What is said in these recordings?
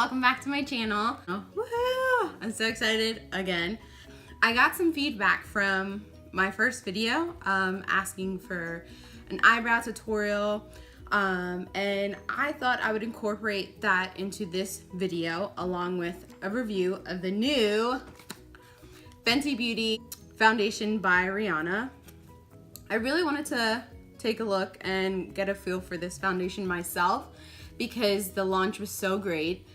welcome back to my channel. Oh, woohoo! I'm so excited again. I got some feedback from my first video asking for an eyebrow tutorial, and I thought I would incorporate that into this video along with a review of the new Fenty Beauty foundation by Rihanna. I really wanted to take a look and get a feel for this foundation myself because the launch was so great.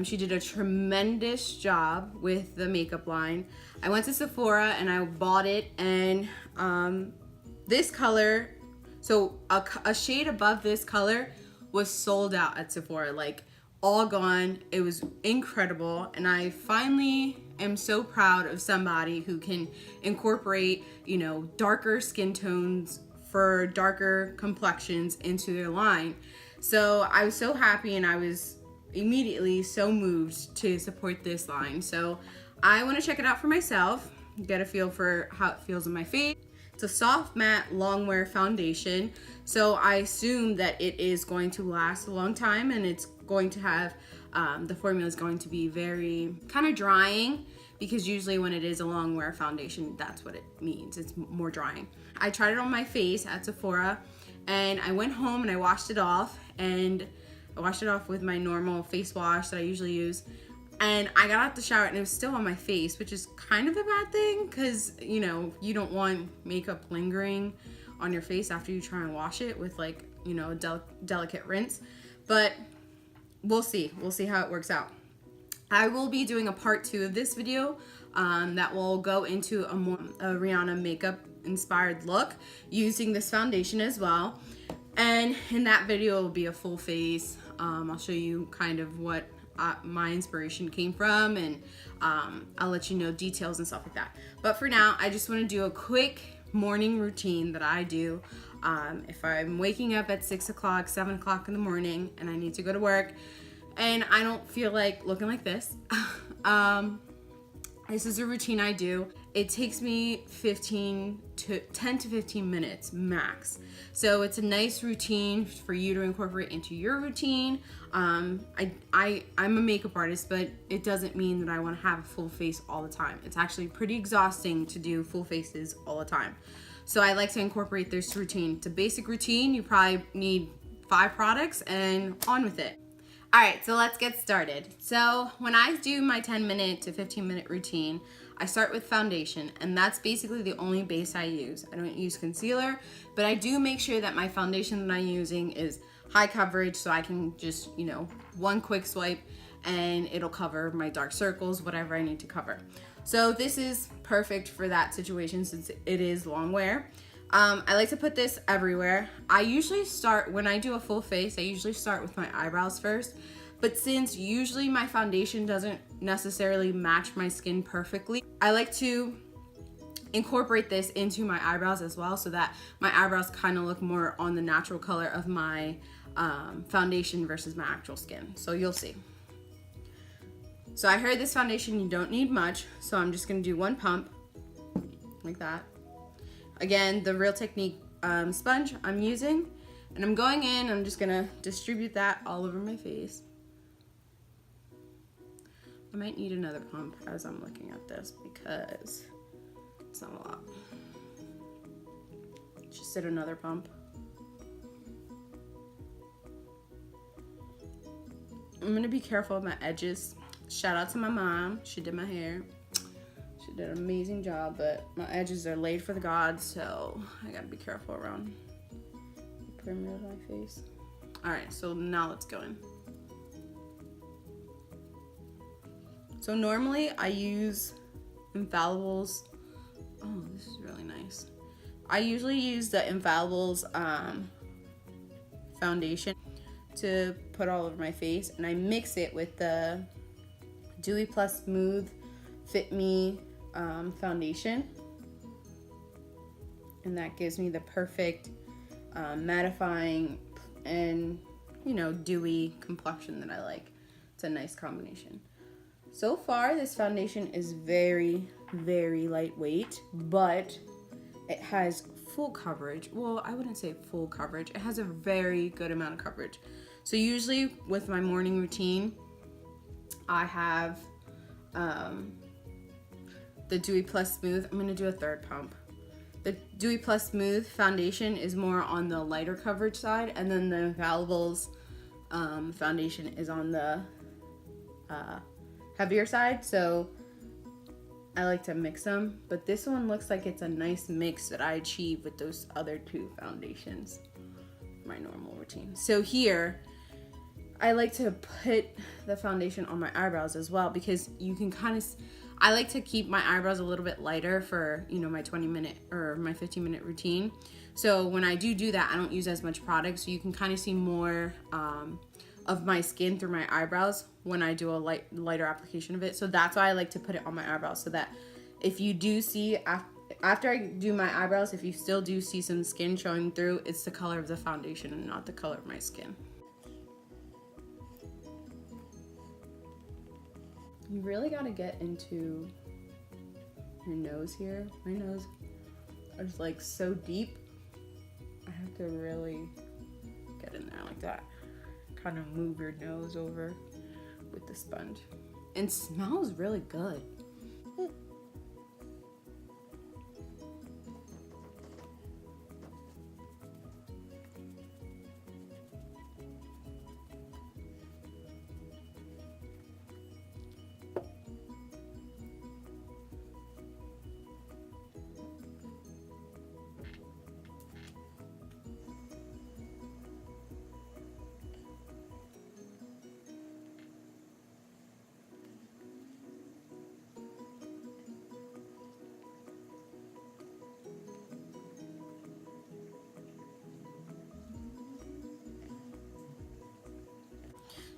She did a tremendous job with the makeup line. I went to Sephora and I bought it, and this color, so a shade above this color was sold out at Sephora, like all gone. It was incredible, and I finally am so proud of somebody who can incorporate, you know, darker skin tones for darker complexions into their line. So I was so happy, and I was immediately so moved to support this line. So I want to check it out for myself, get a feel for how it feels on my face. It's a soft matte long wear foundation, so I assume that it is going to last a long time, and it's going to have the formula is going to be very kind of drying, because usually when it is a long wear foundation, that's what it means. It's more drying. I tried it on my face at Sephora, and I went home and I washed it off, and I washed it off with my normal face wash that I usually use. And I got out the shower and it was still on my face, which is kind of a bad thing because, you know, you don't want makeup lingering on your face after you try and wash it with, like, you know, a delicate rinse. But we'll see. We'll see how it works out. I will be doing a part 2 of this video that will go into a Rihanna makeup inspired look using this foundation as well. And in that video, it will be a full face. I'll show you kind of what my inspiration came from, and I'll let you know details and stuff like that. But for now, I just want to do a quick morning routine that I do if I'm waking up at 6 o'clock, 7 o'clock in the morning, and I need to go to work, and I don't feel like looking like this. This is a routine I do. It takes me 10 to 15 minutes max. So it's a nice routine for you to incorporate into your routine. I'm a makeup artist, but it doesn't mean that I want to have a full face all the time. It's actually pretty exhausting to do full faces all the time. So I like to incorporate this routine. It's a basic routine. You probably need 5 products and on with it. All right, so let's get started. So when I do my 10-minute to 15-minute routine, I start with foundation, and that's basically the only base I use. I don't use concealer, but I do make sure that my foundation that I'm using is high coverage, so I can just, you know, one quick swipe and it'll cover my dark circles, whatever I need to cover. So this is perfect for that situation since it is long wear. I like to put this everywhere. I usually start, when I do a full face, I usually start with my eyebrows first. But since usually my foundation doesn't necessarily match my skin perfectly, I like to incorporate this into my eyebrows as well, so that my eyebrows kind of look more on the natural color of my foundation versus my actual skin. So you'll see. So I heard this foundation, you don't need much, so I'm just gonna do one pump, like that. Again, the Real Technique sponge I'm using, and I'm going in, I'm just gonna distribute that all over my face. I might need another pump as I'm looking at this because it's not a lot. Just did another pump. I'm gonna be careful with my edges. Shout out to my mom, she did my hair. She did an amazing job, but my edges are laid for the gods, so I gotta be careful around the perimeter of my face. All right, so now let's go in. So normally I use Infallible's, oh, this is really nice. I usually use the Infallible's foundation to put all over my face, and I mix it with the Dewy Plus Smooth Fit Me foundation, and that gives me the perfect mattifying and, you know, dewy complexion that I like. It's a nice combination. So far this foundation is very, very lightweight, but it has full coverage. Well, I wouldn't say full coverage. It has a very good amount of coverage. So usually with my morning routine, I have the Dewy Plus Smooth. I'm gonna do a third pump. The Dewy Plus Smooth foundation is more on the lighter coverage side, and then the Infallibles foundation is on the heavier side. So I like to mix them, but this one looks like it's a nice mix that I achieve with those other two foundations, my normal routine. So here, I like to put the foundation on my eyebrows as well, because you can kind of, I like to keep my eyebrows a little bit lighter for, you know, my 20-minute or my 15-minute routine. So when I do that, I don't use as much product, so you can kind of see more of my skin through my eyebrows when I do a lighter application of it. So that's why I like to put it on my eyebrows, so that if you do see, after I do my eyebrows, if you still do see some skin showing through, it's the color of the foundation and not the color of my skin. You really gotta get into your nose here. My nose is like so deep. I have to really get in there like that. Kind of move your nose over with the sponge. And smells really good.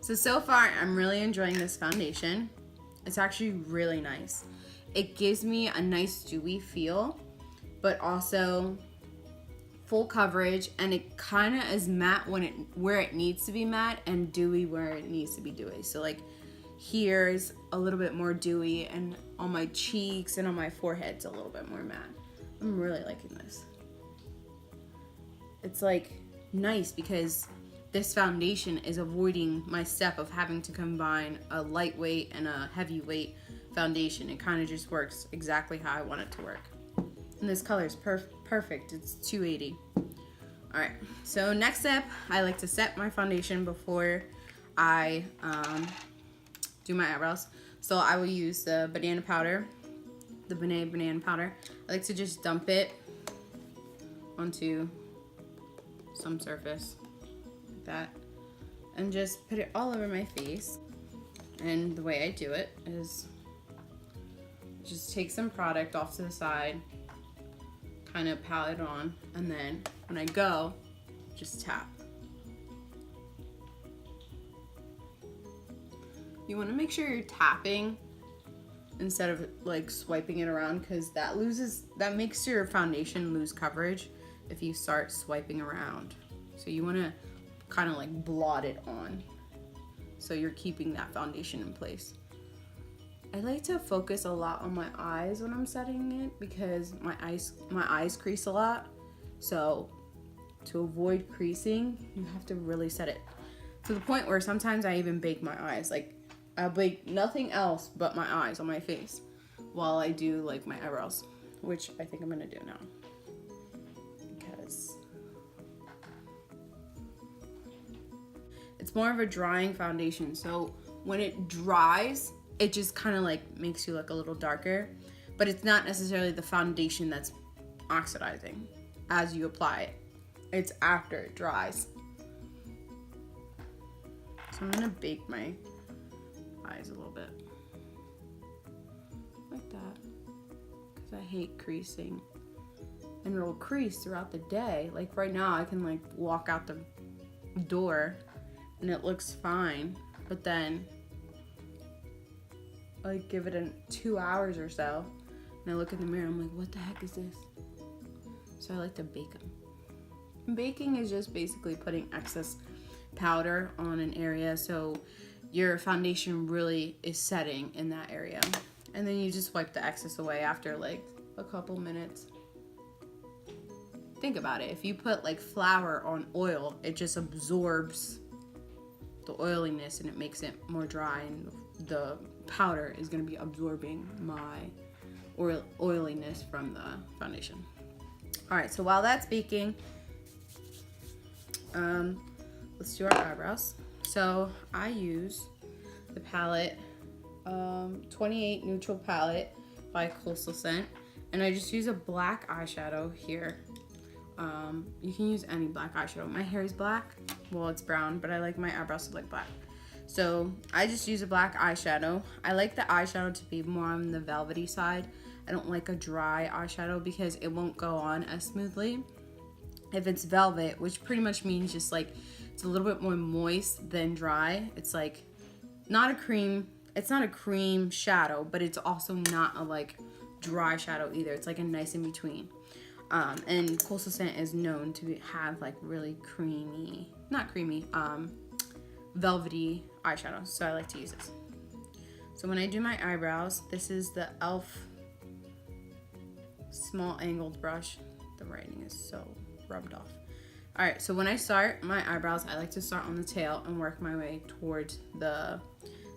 So far, I'm really enjoying this foundation. It's actually really nice. It gives me a nice dewy feel, but also full coverage, and it kind of is matte where it needs to be matte, and dewy where it needs to be dewy. So like here's a little bit more dewy, and on my cheeks and on my forehead it's a little bit more matte. I'm really liking this. It's like nice because this foundation is avoiding my step of having to combine a lightweight and a heavyweight foundation. It kind of just works exactly how I want it to work. And this color is perfect. It's 280. All right, so next step, I like to set my foundation before I do my eyebrows. So I will use the banana powder, the banana powder. I like to just dump it onto some surface like that and just put it all over my face. And the way I do it is just take some product off to the side, kind of pile it on, and then when I go, just tap. You want to make sure you're tapping instead of like swiping it around, because that makes your foundation lose coverage if you start swiping around. So you want to kind of like blot it on so you're keeping that foundation in place. I like to focus a lot on my eyes when I'm setting it because my eyes crease a lot. So to avoid creasing, you have to really set it to the point where sometimes I even bake my eyes. Like I'll bake nothing else but my eyes on my face while I do like my eyebrows, which I think I'm gonna do now because it's more of a drying foundation. So when it dries, it just kind of like makes you look a little darker, but it's not necessarily the foundation that's oxidizing as you apply it. It's after it dries. So I'm gonna bake my eyes a little bit like that because I hate creasing, and it'll crease throughout the day. Like right now I can like walk out the door and it looks fine, but then I like give it 2 hours or so and I look in the mirror, I'm like, what the heck is this? So I like to bake them. And baking is just basically putting excess powder on an area so your foundation really is setting in that area. And then you just wipe the excess away after like a couple minutes. Think about it. If you put like flour on oil, it just absorbs the oiliness, and it makes it more dry, and the powder is going to be absorbing my oiliness from the foundation. All right, so while that's baking, let's do our eyebrows. So I use the palette 28 Neutral Palette by Coastal Scent, and I just use a black eyeshadow here. You can use any black eyeshadow. My hair is black, well, it's brown, but I like my eyebrows to look black. So I just use a black eyeshadow. I like the eyeshadow to be more on the velvety side. I don't like a dry eyeshadow because it won't go on as smoothly. If it's velvet, which pretty much means just like it's a little bit more moist than dry. It's like not a cream, it's not a cream shadow, but it's also not a like dry shadow either. It's like a nice in between. And Coastal Scent is known to have like really creamy, not creamy, velvety eyeshadow. So I like to use this. So when I do my eyebrows, this is the e.l.f. small angled brush. The writing is so rubbed off. All right, so when I start my eyebrows, I like to start on the tail and work my way towards the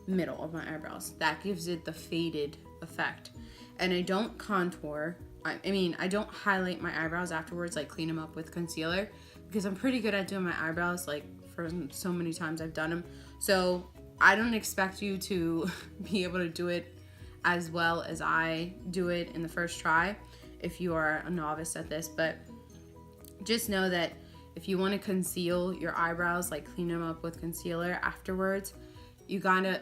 middle of my eyebrows. That gives it the faded effect. And I don't contour. I don't highlight my eyebrows afterwards, like clean them up with concealer, because I'm pretty good at doing my eyebrows, like for so many times I've done them. So I don't expect you to be able to do it as well as I do it in the first try if you are a novice at this, but just know that if you want to conceal your eyebrows, like clean them up with concealer afterwards, you gotta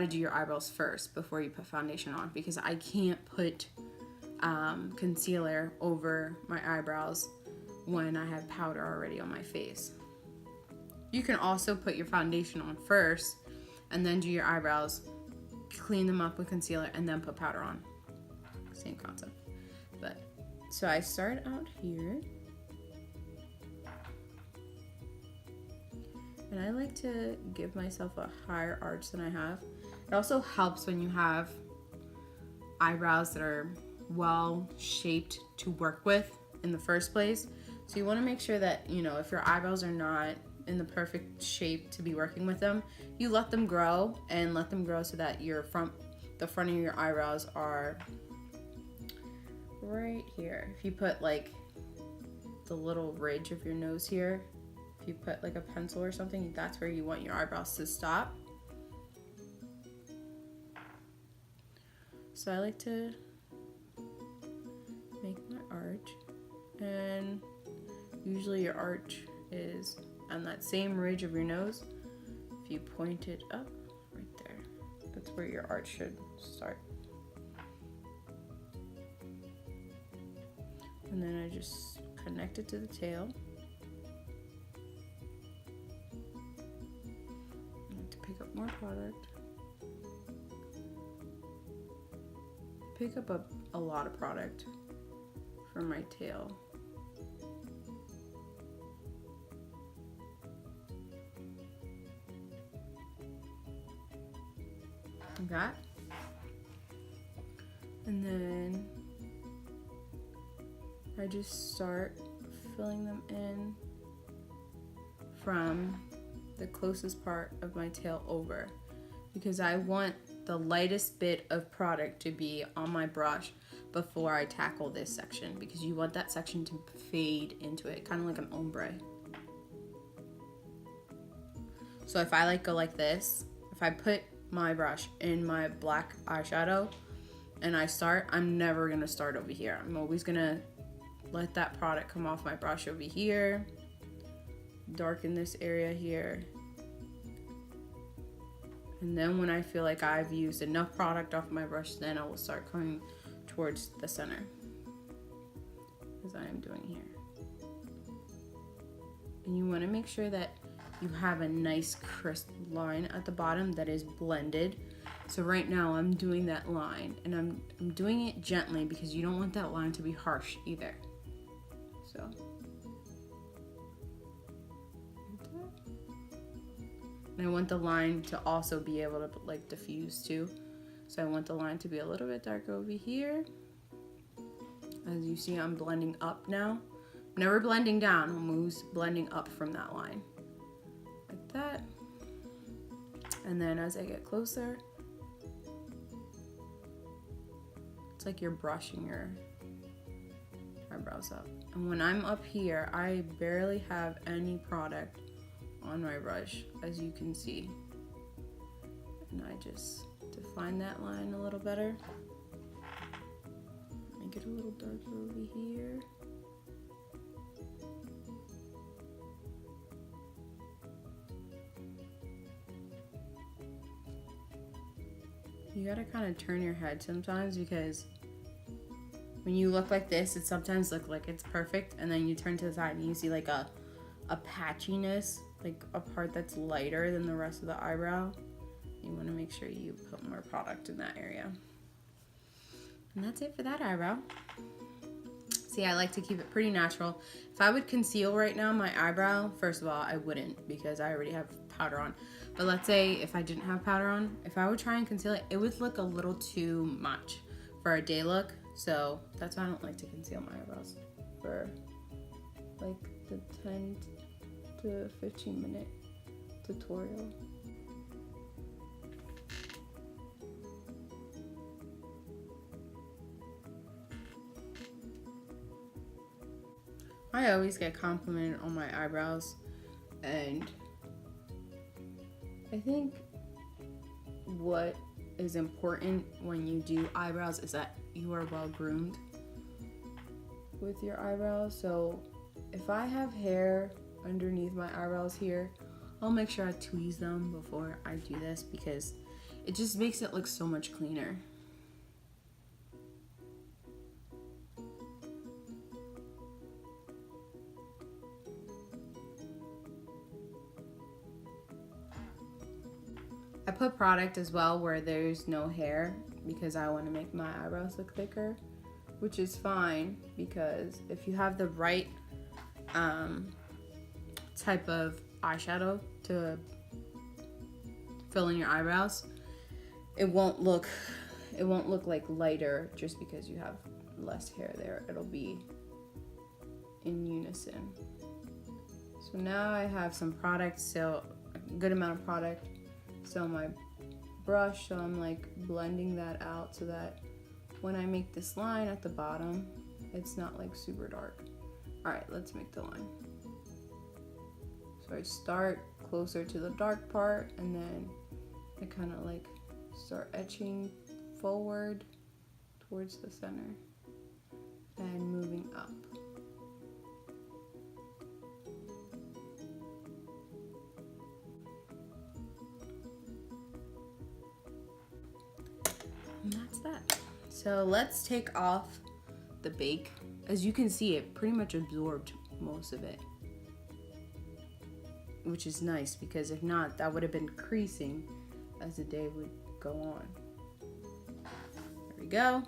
do your eyebrows first before you put foundation on, because I can't put concealer over my eyebrows when I have powder already on my face. You can also put your foundation on first and then do your eyebrows, clean them up with concealer, and then put powder on. Same concept. But so I start out here, and I like to give myself a higher arch than I have. It also helps when you have eyebrows that are well shaped to work with in the first place. So you want to make sure that, you know, if your eyebrows are not in the perfect shape to be working with them, you let them grow, and let them grow so that the front of your eyebrows are right here. If you put like the little ridge of your nose here, if you put like a pencil or something, that's where you want your eyebrows to stop. So I like to make my arch, and usually your arch is on that same ridge of your nose. If you point it up right there, that's where your arch should start. And then I just connect it to the tail. I have to pick up more product. Pick up a lot of product for my tail. Like that. And then I just start filling them in from the closest part of my tail over, because I want the lightest bit of product to be on my brush before I tackle this section, because you want that section to fade into it, kind of like an ombre. So if I go like this, if I put my brush in my black eyeshadow and I'm never gonna start over here. I'm always gonna let that product come off my brush over here, darken this area here, and then when I feel like I've used enough product off my brush, then I will start coming towards the center, as I am doing here. And you want to make sure that you have a nice crisp line at the bottom that is blended. So right now I'm doing that line, and I'm doing it gently because you don't want that line to be harsh either. So and I want the line to also be able to like diffuse too. So I want the line to be a little bit darker over here. As you see, I'm blending up now. Never blending down, I'm always blending up from that line. Like that. And then as I get closer, it's like you're brushing your eyebrows up. And when I'm up here, I barely have any product on my brush, as you can see. And I just define that line a little better. Make it a little darker over here. You gotta kind of turn your head sometimes, because when you look like this, it sometimes looks like it's perfect, and then you turn to the side and you see like a patchiness, like a part that's lighter than the rest of the eyebrow. You want to make sure you put more product in that area. And that's it for that eyebrow. See, I like to keep it pretty natural. If I would conceal right now my eyebrow, first of all, I wouldn't, because I already have powder on. But let's say if I didn't have powder on, if I would try and conceal it, it would look a little too much for a day look. So that's why I don't like to conceal my eyebrows for like the 10 to 15 minute tutorial. I always get complimented on my eyebrows, and I think what is important when you do eyebrows is that you are well groomed with your eyebrows. So if I have hair underneath my eyebrows here, I'll make sure I tweeze them before I do this, because it just makes it look so much cleaner. I put product as well where there's no hair, because I want to make my eyebrows look thicker, which is fine, because if you have the right type of eyeshadow to fill in your eyebrows, it won't look like lighter just because you have less hair there. It'll be in unison. So now I have some product, so a good amount of product. So my brush, so I'm like blending that out so that when I make this line at the bottom, it's not like super dark. All right, let's make the line. So I start closer to the dark part, and then I kind of like start etching forward towards the center and moving up. And that's that. So let's take off the bake. As you can see, it pretty much absorbed most of it, which is nice, because if not, that would have been creasing as the day would go on. There we go.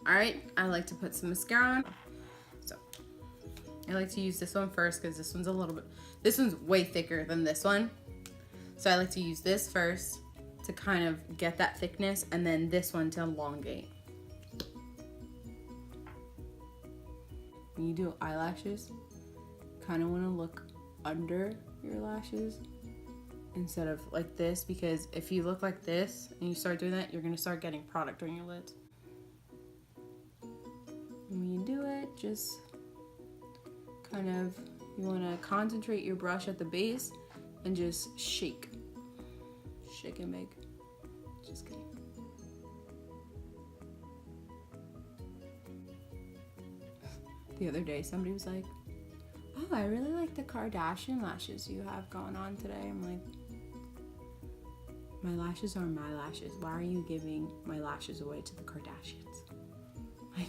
All right, I like to put some mascara on. So I like to use this one first, because this one's way thicker than this one. So I like to use this first to kind of get that thickness, and then this one to elongate. When you do eyelashes, kind of want to look under your lashes instead of like this, because if you look like this and you start doing that, you're going to start getting product on your lids. And when you do it, just kind of, you want to concentrate your brush at the base and just shake and bake. Just kidding. The other day, somebody was like, "Oh, I really like the Kardashian lashes you have going on today." I'm like, my lashes are my lashes. Why are you giving my lashes away to the Kardashians? Like,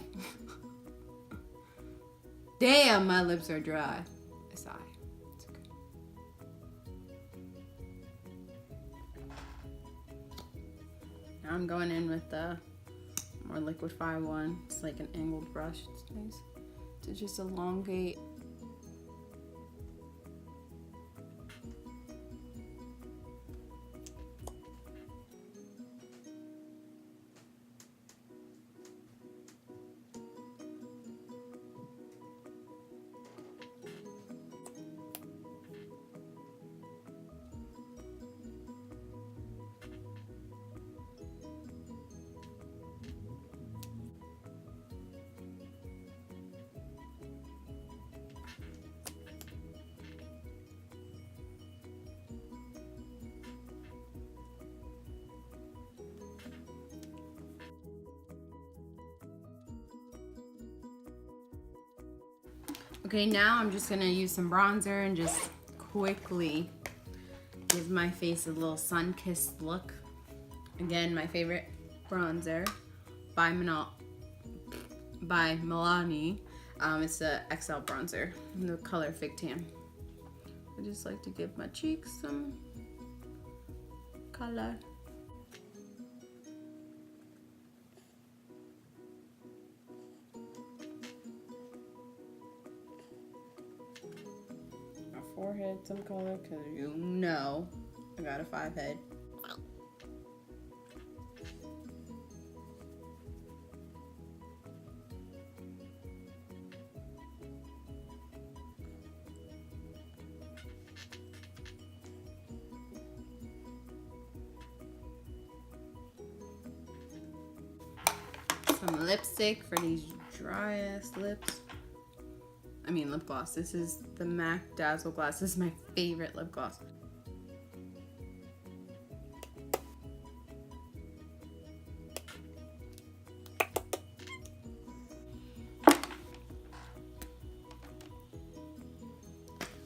damn, my lips are dry. I sigh. It's okay. Now I'm going in with the more liquidify one. It's like an angled brush. It's nice to just elongate. Okay, now I'm just gonna use some bronzer and just quickly give my face a little sun-kissed look. Again, my favorite bronzer by Milani. It's the XL bronzer in the color Fig Tan. I just like to give my cheeks some color. My forehead some color, because you know I got a 5 head. Some lipstick for these dry ass lips. I mean lip gloss. This is the MAC Dazzle Gloss. This is my favorite lip gloss.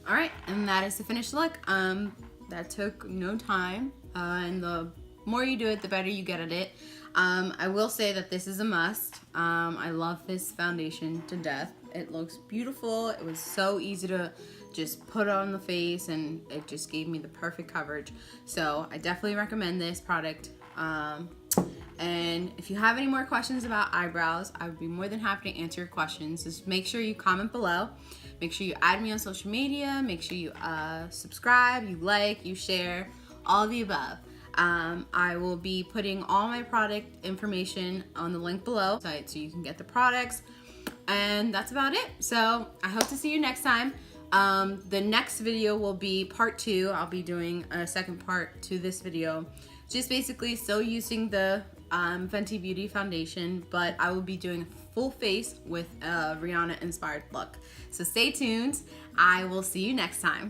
Alright, and that is the finished look. That took no time, and the more you do it, the better you get at it. I will say that this is a must. I love this foundation to death. It looks beautiful. It was so easy to just put on the face, and it just gave me the perfect coverage. So I definitely recommend this product. And if you have any more questions about eyebrows, I would be more than happy to answer your questions. Just make sure you comment below. Make sure you add me on social media. Make sure you subscribe, you like, you share, all of the above. I will be putting all my product information on the link below so you can get the products. And that's about it. So I hope to see you next time. The next video will be part 2. I'll be doing a second part to this video. Just basically still using the Fenty Beauty foundation, but I will be doing a full face with a Rihanna inspired look. So stay tuned. I will see you next time.